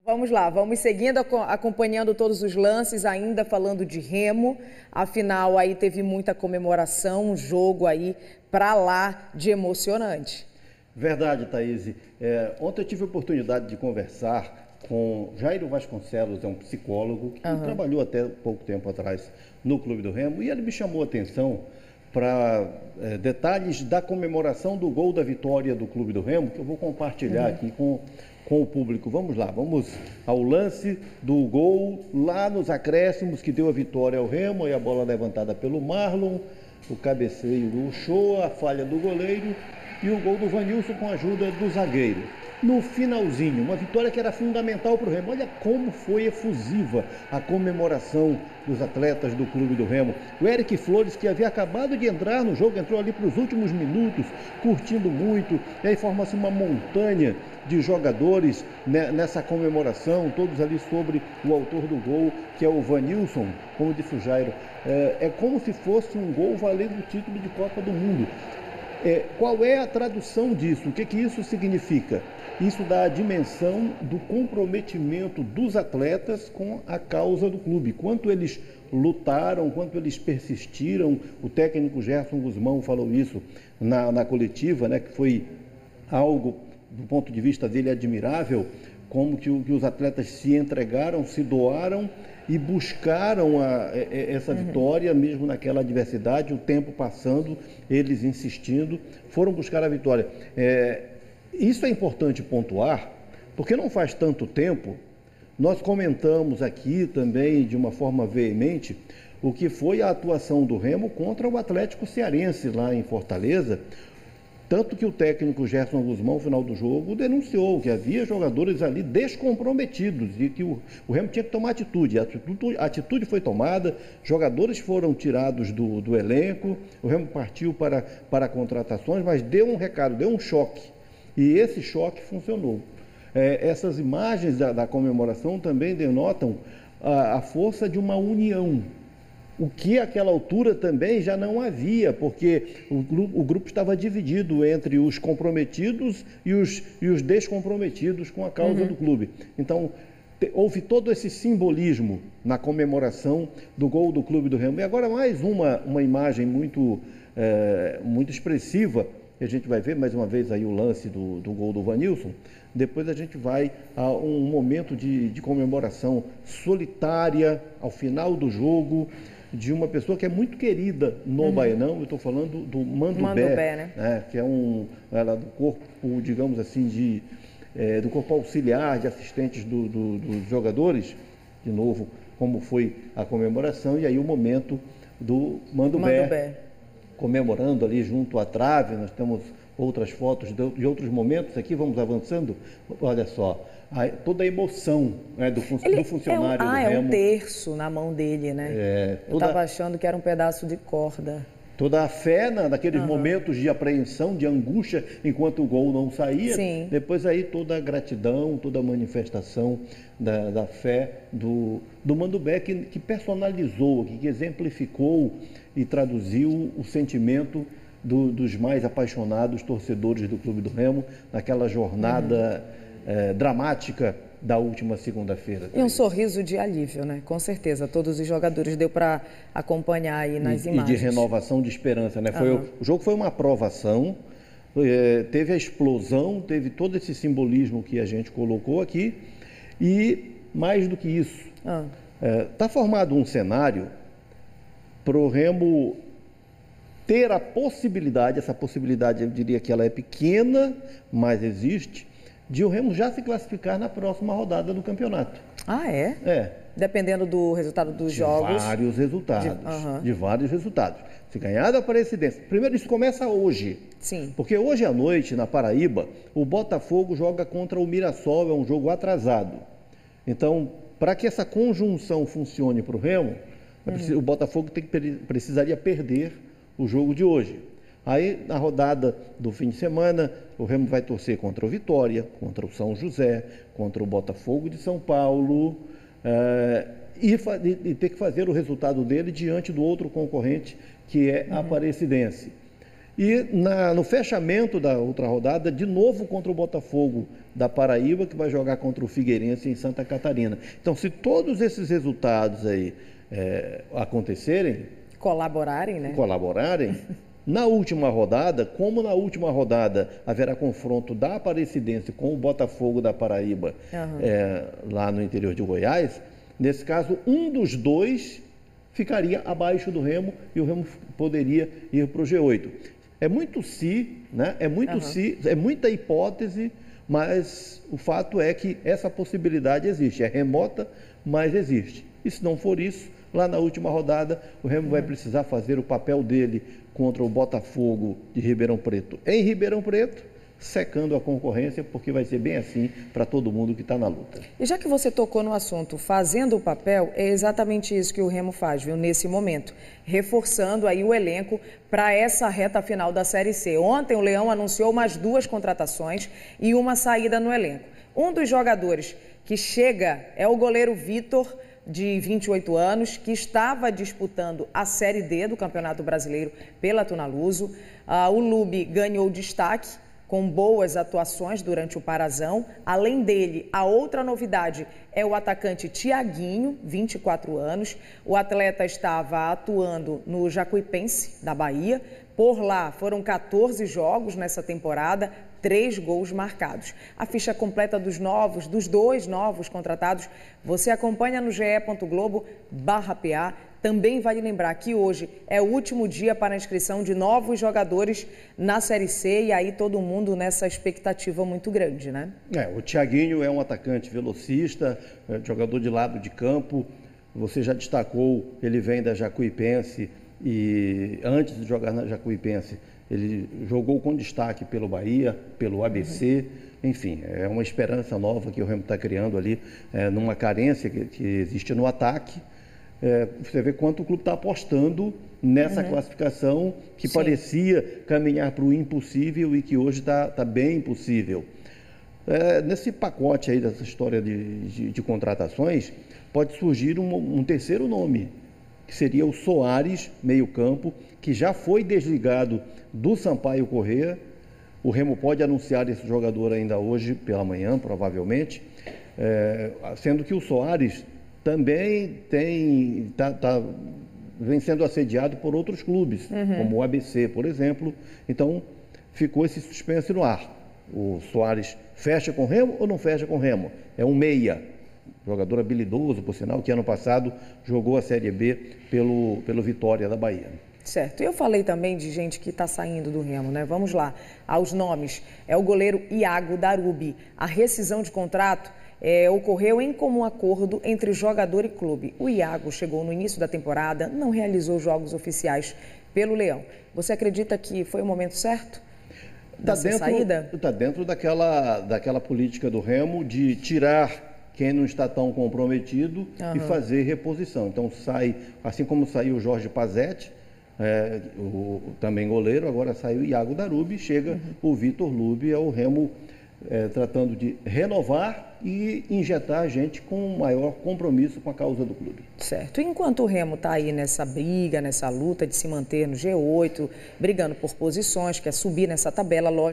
Vamos lá, vamos seguindo, acompanhando todos os lances, ainda falando de Remo. Afinal, aí teve muita comemoração, um jogo aí para lá de emocionante. Verdade, Thaís. Ontem eu tive a oportunidade de conversar com Jairo Vasconcelos, é um psicólogo que trabalhou até pouco tempo atrás no Clube do Remo, e ele me chamou a atenção para detalhes da comemoração do gol da vitória do Clube do Remo, que eu vou compartilhar aqui com o público. Vamos lá, vamos ao lance do gol lá nos acréscimos que deu a vitória ao Remo, e a bola levantada pelo Marlon, o cabeceio do Uchoa, a falha do goleiro e o gol do Vanilson com a ajuda do zagueiro. No finalzinho, uma vitória que era fundamental para o Remo. Olha como foi efusiva a comemoração dos atletas do Clube do Remo. O Eric Flores, que havia acabado de entrar no jogo, entrou ali para os últimos minutos, curtindo muito, e aí forma-se uma montanha de jogadores nessa comemoração, todos ali sobre o autor do gol, que é o Vanilson, como disse o Jairo. É como se fosse um gol valendo o título de Copa do Mundo. Qual é a tradução disso? O que isso significa? Isso dá a dimensão do comprometimento dos atletas com a causa do clube. Quanto eles lutaram, quanto eles persistiram. O técnico Gerson Guzmão falou isso na coletiva, né, que foi algo, do ponto de vista dele, admirável, como que os atletas se entregaram, se doaram e buscaram essa vitória, mesmo naquela adversidade, o tempo passando, eles insistindo, foram buscar a vitória. Isso é importante pontuar, porque não faz tanto tempo, nós comentamos aqui também, de uma forma veemente, o que foi a atuação do Remo contra o Atlético Cearense lá em Fortaleza. Tanto que o técnico Gerson Guzmão, no final do jogo, denunciou que havia jogadores ali descomprometidos e que o Remo tinha que tomar atitude. A atitude foi tomada, jogadores foram tirados do elenco, o Remo partiu para contratações, mas deu um recado, deu um choque. E esse choque funcionou. Essas imagens da comemoração também denotam a força de uma união. O que àquela altura também já não havia, porque o grupo estava dividido entre os comprometidos e os descomprometidos com a causa do clube. Então, houve todo esse simbolismo na comemoração do gol do Clube do Remo. E agora mais uma imagem muito expressiva, que a gente vai ver mais uma vez aí o lance do gol do Vanilson. Depois a gente vai a um momento de comemoração solitária ao final do jogo, de uma pessoa que é muito querida no Baianão. Eu estou falando do Mandubé, né? Que é ela do corpo, digamos assim, do corpo auxiliar de assistentes dos jogadores, de novo, como foi a comemoração, e aí o momento do Mandubé comemorando ali junto à trave. Nós temos outras fotos de outros momentos aqui, vamos avançando. Olha só, toda a emoção, né, do funcionário do Remo. É um terço na mão dele, né? Eu estava achando que era um pedaço de corda. Toda a fé naqueles momentos de apreensão, de angústia, enquanto o gol não saía. Sim. Depois aí toda a gratidão, toda a manifestação da fé do Mandubé, que personalizou, que exemplificou e traduziu o sentimento dos mais apaixonados torcedores do Clube do Remo, naquela jornada dramática da última segunda-feira. E um sorriso de alívio, né? Com certeza, todos os jogadores deu para acompanhar aí nas imagens. E de renovação de esperança, né? O jogo foi uma aprovação, teve a explosão, teve todo esse simbolismo que a gente colocou aqui, e mais do que isso, está formado um cenário para o Remo ter a possibilidade, essa possibilidade eu diria que ela é pequena, mas existe, de o Remo já se classificar na próxima rodada do campeonato. Ah, é? Dependendo do resultado dos jogos. De vários resultados. Se ganhar da Aparecidense. Primeiro, isso começa hoje. Sim. Porque hoje à noite, na Paraíba, o Botafogo joga contra o Mirassol, é um jogo atrasado. Então, para que essa conjunção funcione para o Remo, o Botafogo precisaria perder o jogo de hoje. Aí, na rodada do fim de semana, o Remo vai torcer contra o Vitória, contra o São José, contra o Botafogo de São Paulo, e ter que fazer o resultado dele diante do outro concorrente, que é a Aparecidense. E no fechamento da outra rodada, de novo contra o Botafogo da Paraíba, que vai jogar contra o Figueirense em Santa Catarina. Então, se todos esses resultados aí acontecerem... Colaborarem, né? Colaborarem. Na última rodada, como na última rodada haverá confronto da Aparecidense com o Botafogo da Paraíba, lá no interior de Goiás, nesse caso, um dos dois ficaria abaixo do Remo e o Remo poderia ir para o G8. É muito se, né? É muito se, é muita hipótese, mas o fato é que essa possibilidade existe. É remota, mas existe. E se não for isso, lá na última rodada, o Remo vai precisar fazer o papel dele contra o Botafogo de Ribeirão Preto. Em Ribeirão Preto, secando a concorrência, porque vai ser bem assim para todo mundo que está na luta. E já que você tocou no assunto, fazendo o papel, é exatamente isso que o Remo faz, viu, nesse momento, reforçando aí o elenco para essa reta final da Série C. Ontem o Leão anunciou mais 2 contratações e uma saída no elenco. Um dos jogadores que chega é o goleiro Vitor, de 28 anos, que estava disputando a Série D do Campeonato Brasileiro pela Tunaluso. O Lubi ganhou destaque com boas atuações durante o Parazão. Além dele, a outra novidade é o atacante Tiaguinho, 24 anos. O atleta estava atuando no Jacuipense, da Bahia. Por lá, foram 14 jogos nessa temporada, 3 gols marcados. A ficha completa dos 2 novos contratados, você acompanha no ge.globo/PA. Também vale lembrar que hoje é o último dia para a inscrição de novos jogadores na Série C e aí todo mundo nessa expectativa muito grande, né? O Tiaguinho é um atacante velocista, jogador de lado de campo. Você já destacou, ele vem da Jacuipense e antes de jogar na Jacuipense, ele jogou com destaque pelo Bahia, pelo ABC. Enfim, é uma esperança nova que o Remo está criando ali, numa carência que existe no ataque. Você vê quanto o clube está apostando nessa classificação que parecia caminhar para o impossível e que hoje está bem impossível. Nesse pacote aí dessa história de contratações, pode surgir um terceiro nome, que seria o Soares, meio-campo, que já foi desligado do Sampaio Corrêa. O Remo pode anunciar esse jogador ainda hoje pela manhã, provavelmente, sendo que o Soares também vem sendo assediado por outros clubes, como o ABC, por exemplo. Então, ficou esse suspense no ar. O Soares fecha com o Remo ou não fecha com o Remo? É um meia, jogador habilidoso, por sinal, que ano passado jogou a Série B pelo Vitória da Bahia. Certo. Eu falei também de gente que está saindo do Remo, né? Vamos lá, aos nomes. É o goleiro Iago Darubi. A rescisão de contrato ocorreu em comum acordo entre jogador e clube. O Iago chegou no início da temporada, não realizou jogos oficiais pelo Leão. Você acredita que foi o momento certo dessa saída? Está dentro daquela política do Remo de tirar quem não está tão comprometido e fazer reposição. Então sai, assim como saiu o Jorge Pazetti, também goleiro, agora saiu o Iago Darubi, chega o Vitor Lubi, é o Remo tratando de renovar e injetar a gente com maior compromisso com a causa do clube. Certo. Enquanto o Remo está aí nessa briga, nessa luta de se manter no G8, brigando por posições, quer subir nessa tabela, lógico.